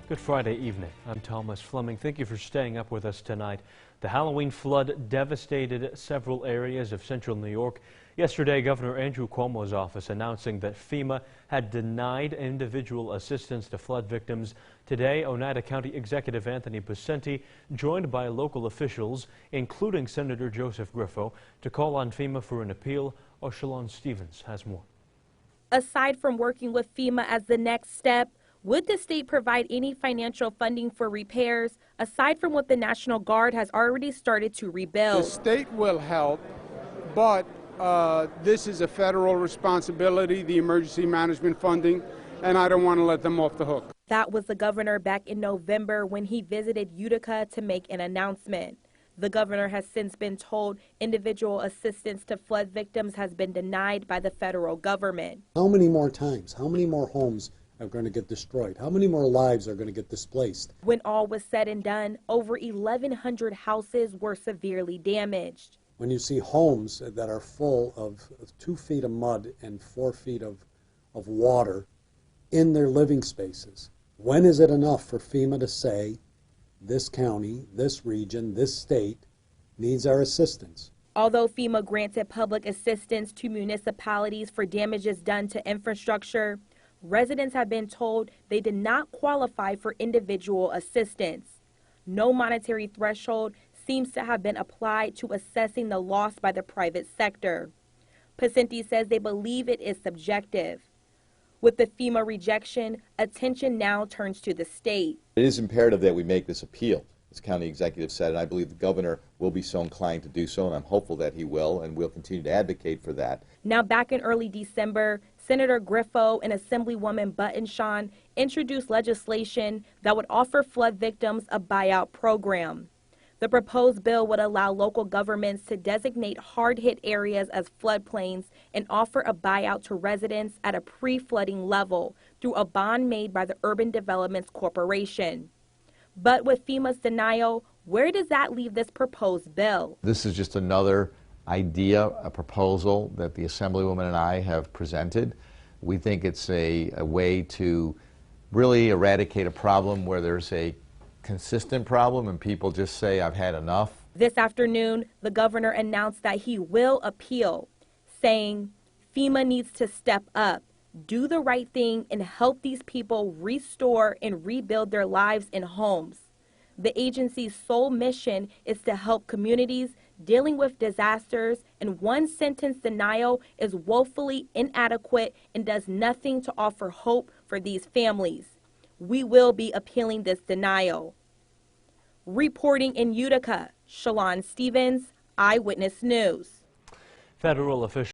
Good Friday evening. I'm Thomas Fleming. Thank you for staying up with us tonight. The Halloween flood devastated several areas of central New York. Yesterday, Governor Andrew Cuomo's office announcing that FEMA had denied individual assistance to flood victims. Today, Oneida County Executive Anthony Picente joined by local officials, including Senator Joseph Griffo, to call on FEMA for an appeal. Shalon Stevens has more. Aside from working with FEMA as the next step, would the state provide any financial funding for repairs, aside from what the National Guard has already started to rebuild? The state will help, but this is a federal responsibility, the emergency management funding, and I don't want to let them off the hook. That was the governor back in November when he visited Utica to make an announcement. The governor has since been told individual assistance to flood victims has been denied by the federal government. How many more times? How many more homes are going to get destroyed? How many more lives are going to get displaced? When all was said and done, over 1,100 houses were severely damaged. When you see homes that are full of 2 feet of mud and 4 feet of water in their living spaces, when is it enough for FEMA to say, this county, this region, this state needs our assistance? Although FEMA granted public assistance to municipalities for damages done to infrastructure, residents have been told they did not qualify for individual assistance. No monetary threshold seems to have been applied to assessing the loss by the private sector. Picente says they believe it is subjective. With the FEMA rejection, attention now turns to the state. It is imperative that we make this appeal, as County Executive said, and I believe the governor will be so inclined to do so, and I'm hopeful that he will, and we'll continue to advocate for that. Now, back in early December, Senator Griffo and Assemblywoman Buttonshaw introduced legislation that would offer flood victims a buyout program. The proposed bill would allow local governments to designate hard-hit areas as floodplains and offer a buyout to residents at a pre-flooding level through a bond made by the Urban Development Corporation. But with FEMA's denial, where does that leave this proposed bill? This is just another idea, a proposal that the Assemblywoman and I have presented. We think it's a way to really eradicate a problem where there's a consistent problem and people just say, I've had enough. This afternoon, the governor announced that he will appeal, saying FEMA needs to step up, do the right thing, and help these people restore and rebuild their lives and homes. The agency's sole mission is to help communities dealing with disasters, and one sentence denial is woefully inadequate and does nothing to offer hope for these families. We will be appealing this denial. Reporting in Utica, Shalon Stevens, Eyewitness News. Federal officials